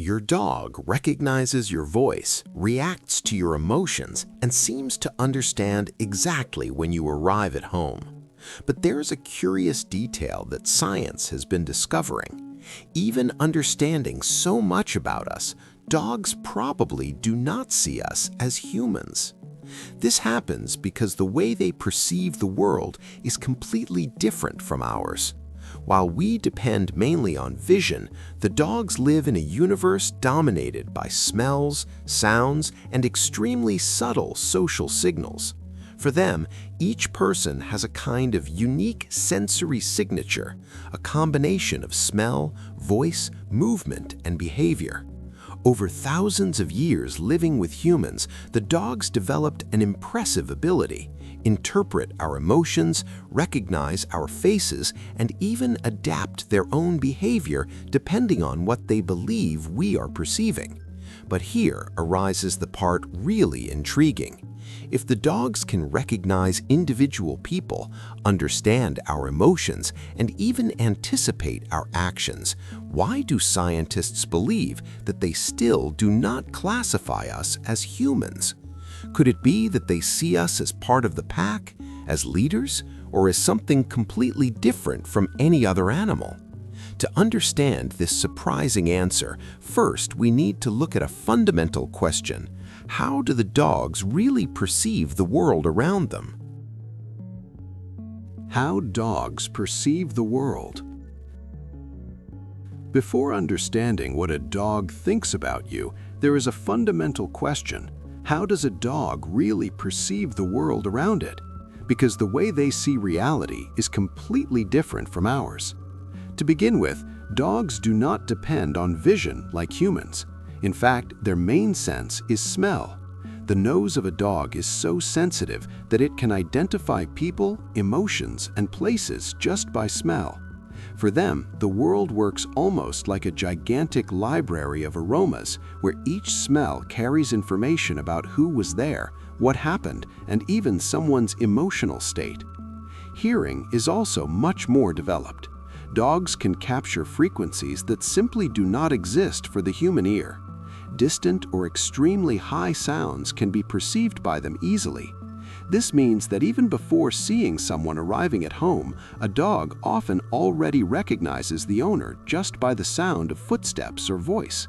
Your dog recognizes your voice, reacts to your emotions, and seems to understand exactly when you arrive at home. But there's a curious detail that science has been discovering. Even understanding so much about us, dogs probably do not see us as humans. This happens because the way they perceive the world is completely different from ours. While we depend mainly on vision, the dogs live in a universe dominated by smells, sounds, and extremely subtle social signals. For them, each person has a kind of unique sensory signature, a combination of smell, voice, movement, and behavior. Over thousands of years living with humans, the dogs developed an impressive ability: interpret our emotions, recognize our faces, and even adapt their own behavior depending on what they believe we are perceiving. But here arises the part really intriguing. If the dogs can recognize individual people, understand our emotions, and even anticipate our actions, why do scientists believe that they still do not classify us as humans? Could it be that they see us as part of the pack, as leaders, or as something completely different from any other animal? To understand this surprising answer, first we need to look at a fundamental question. How do the dogs really perceive the world around them? How dogs perceive the world. Before understanding what a dog thinks about you, there is a fundamental question. How does a dog really perceive the world around it? Because the way they see reality is completely different from ours. To begin with, dogs do not depend on vision like humans. In fact, their main sense is smell. The nose of a dog is so sensitive that it can identify people, emotions, and places just by smell. For them, the world works almost like a gigantic library of aromas where each smell carries information about who was there, what happened, and even someone's emotional state. Hearing is also much more developed. Dogs can capture frequencies that simply do not exist for the human ear. Distant or extremely high sounds can be perceived by them easily. This means that even before seeing someone arriving at home, a dog often already recognizes the owner just by the sound of footsteps or voice.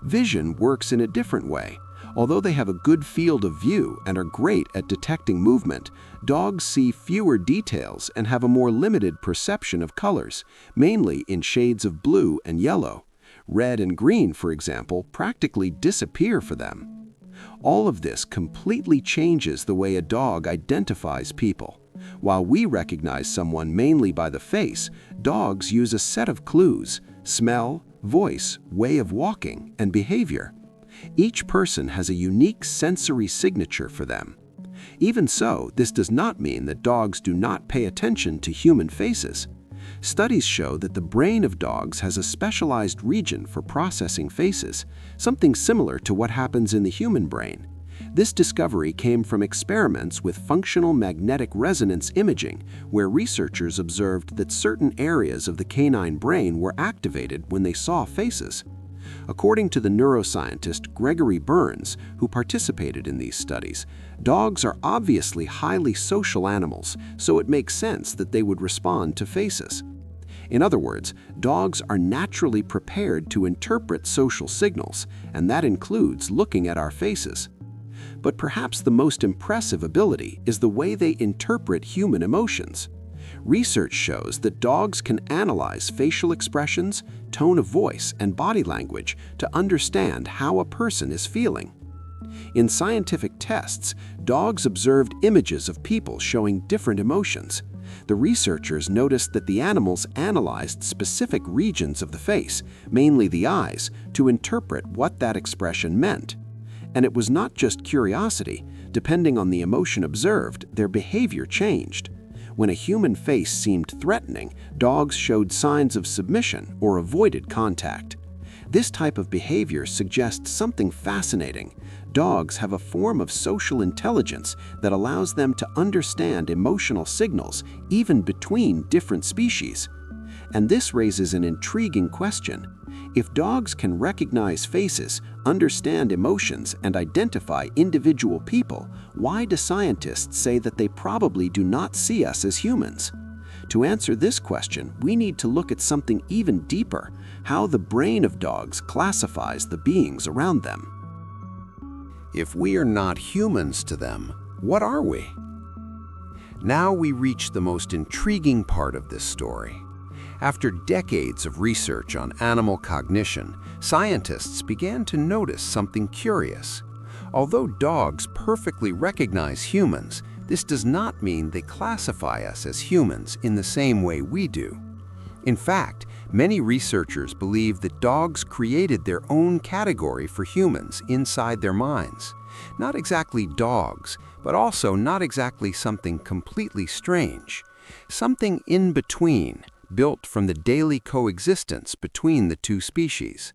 Vision works in a different way. Although they have a good field of view and are great at detecting movement, dogs see fewer details and have a more limited perception of colors, mainly in shades of blue and yellow. Red and green, for example, practically disappear for them. All of this completely changes the way a dog identifies people. While we recognize someone mainly by the face, dogs use a set of clues: smell, voice, way of walking, and behavior. Each person has a unique sensory signature for them. Even so, this does not mean that dogs do not pay attention to human faces. Studies show that the brain of dogs has a specialized region for processing faces, something similar to what happens in the human brain. This discovery came from experiments with functional magnetic resonance imaging, where researchers observed that certain areas of the canine brain were activated when they saw faces. According to the neuroscientist Gregory Burns, who participated in these studies, dogs are obviously highly social animals, so it makes sense that they would respond to faces. In other words, dogs are naturally prepared to interpret social signals, and that includes looking at our faces. But perhaps the most impressive ability is the way they interpret human emotions. Research shows that dogs can analyze facial expressions, tone of voice, and body language to understand how a person is feeling. In scientific tests, dogs observed images of people showing different emotions. The researchers noticed that the animals analyzed specific regions of the face, mainly the eyes, to interpret what that expression meant. And it was not just curiosity. Depending on the emotion observed, their behavior changed. When a human face seemed threatening, dogs showed signs of submission or avoided contact. This type of behavior suggests something fascinating. Dogs have a form of social intelligence that allows them to understand emotional signals even between different species. And this raises an intriguing question. If dogs can recognize faces, understand emotions, and identify individual people, why do scientists say that they probably do not see us as humans? To answer this question, we need to look at something even deeper: how the brain of dogs classifies the beings around them. If we are not humans to them, what are we? Now we reach the most intriguing part of this story. After decades of research on animal cognition, scientists began to notice something curious. Although dogs perfectly recognize humans, this does not mean they classify us as humans in the same way we do. In fact, many researchers believe that dogs created their own category for humans inside their minds. Not exactly dogs, but also not exactly something completely strange. Something in between, built from the daily coexistence between the two species.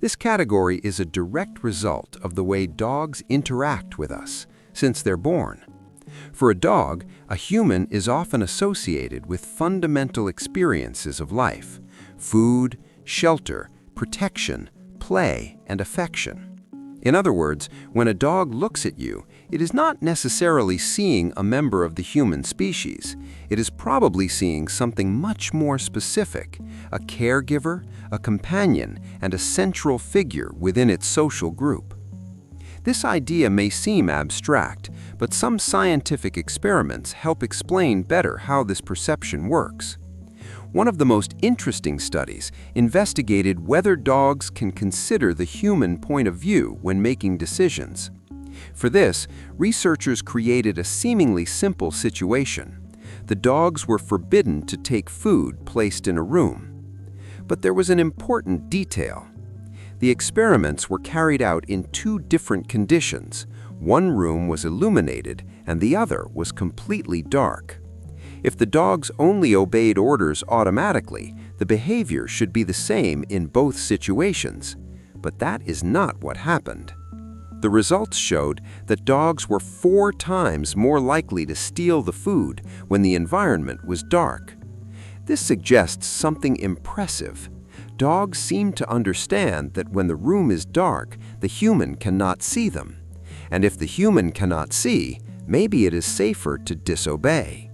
This category is a direct result of the way dogs interact with us since they're born. For a dog, a human is often associated with fundamental experiences of life: food, shelter, protection, play, and affection. In other words, when a dog looks at you, it is not necessarily seeing a member of the human species. It is probably seeing something much more specific: a caregiver, a companion, and a central figure within its social group. This idea may seem abstract, but some scientific experiments help explain better how this perception works. One of the most interesting studies investigated whether dogs can consider the human point of view when making decisions. For this, researchers created a seemingly simple situation. The dogs were forbidden to take food placed in a room. But there was an important detail. The experiments were carried out in two different conditions. One room was illuminated and the other was completely dark. If the dogs only obeyed orders automatically, the behavior should be the same in both situations. But that is not what happened. The results showed that dogs were 4 times more likely to steal the food when the environment was dark. This suggests something impressive. Dogs seem to understand that when the room is dark, the human cannot see them. And if the human cannot see, maybe it is safer to disobey.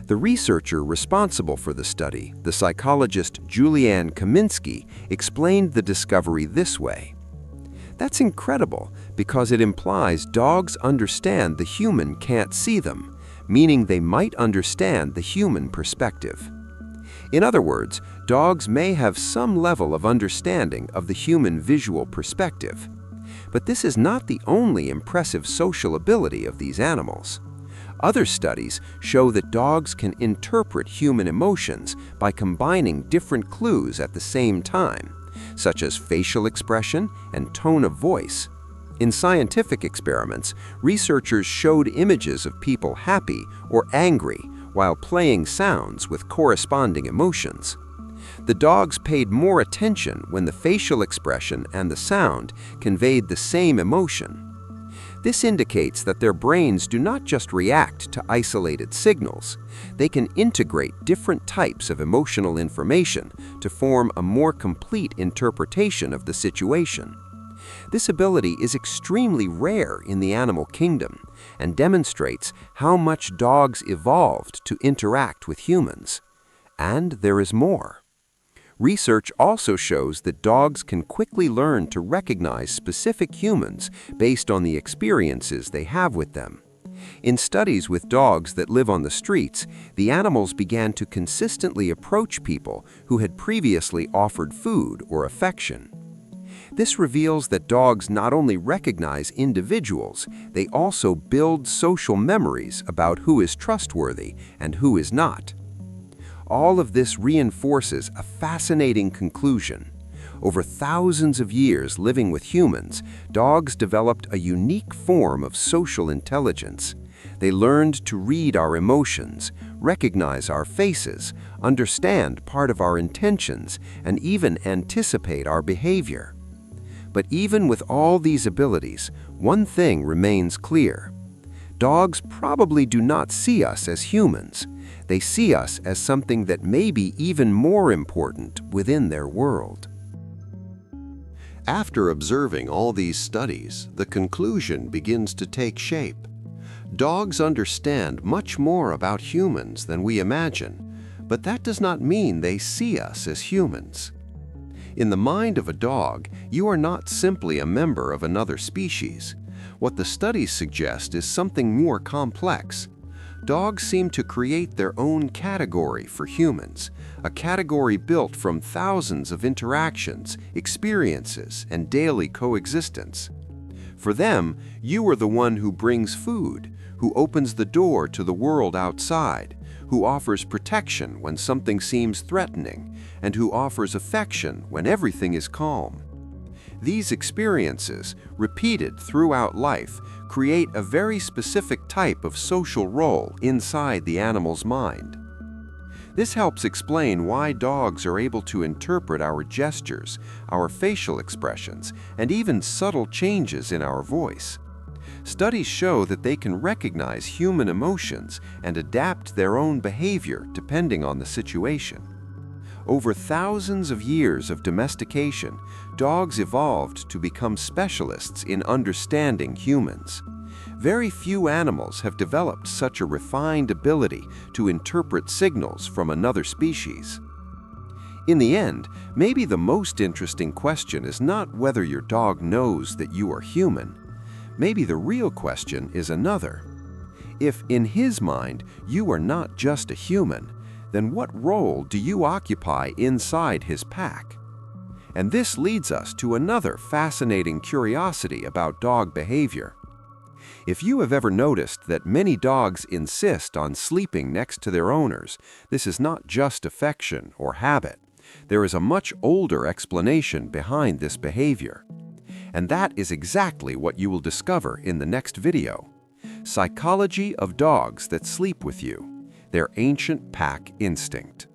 The researcher responsible for the study, the psychologist Julianne Kaminsky, explained the discovery this way. That's incredible because it implies dogs understand the human can't see them, meaning they might understand the human perspective. In other words, dogs may have some level of understanding of the human visual perspective. But this is not the only impressive social ability of these animals. Other studies show that dogs can interpret human emotions by combining different clues at the same time, such as facial expression and tone of voice. In scientific experiments, researchers showed images of people happy or angry while playing sounds with corresponding emotions. The dogs paid more attention when the facial expression and the sound conveyed the same emotion. This indicates that their brains do not just react to isolated signals. They can integrate different types of emotional information to form a more complete interpretation of the situation. This ability is extremely rare in the animal kingdom and demonstrates how much dogs evolved to interact with humans. And there is more. Research also shows that dogs can quickly learn to recognize specific humans based on the experiences they have with them. In studies with dogs that live on the streets, the animals began to consistently approach people who had previously offered food or affection. This reveals that dogs not only recognize individuals, they also build social memories about who is trustworthy and who is not. All of this reinforces a fascinating conclusion. Over thousands of years living with humans, dogs developed a unique form of social intelligence. They learned to read our emotions, recognize our faces, understand part of our intentions, and even anticipate our behavior. But even with all these abilities, one thing remains clear. Dogs probably do not see us as humans. They see us as something that may be even more important within their world. After observing all these studies, the conclusion begins to take shape. Dogs understand much more about humans than we imagine, but that does not mean they see us as humans. In the mind of a dog, you are not simply a member of another species. What the studies suggest is something more complex. Dogs seem to create their own category for humans, a category built from thousands of interactions, experiences, and daily coexistence. For them, you are the one who brings food, who opens the door to the world outside, who offers protection when something seems threatening, and who offers affection when everything is calm. These experiences, repeated throughout life, create a very specific type of social role inside the animal's mind. This helps explain why dogs are able to interpret our gestures, our facial expressions, and even subtle changes in our voice. Studies show that they can recognize human emotions and adapt their own behavior depending on the situation. Over thousands of years of domestication, dogs evolved to become specialists in understanding humans. Very few animals have developed such a refined ability to interpret signals from another species. In the end, maybe the most interesting question is not whether your dog knows that you are human. Maybe the real question is another. If, in his mind, you are not just a human, then what role do you occupy inside his pack? And this leads us to another fascinating curiosity about dog behavior. If you have ever noticed that many dogs insist on sleeping next to their owners, this is not just affection or habit. There is a much older explanation behind this behavior. And that is exactly what you will discover in the next video. Psychology of dogs that sleep with you. Their ancient pack instinct.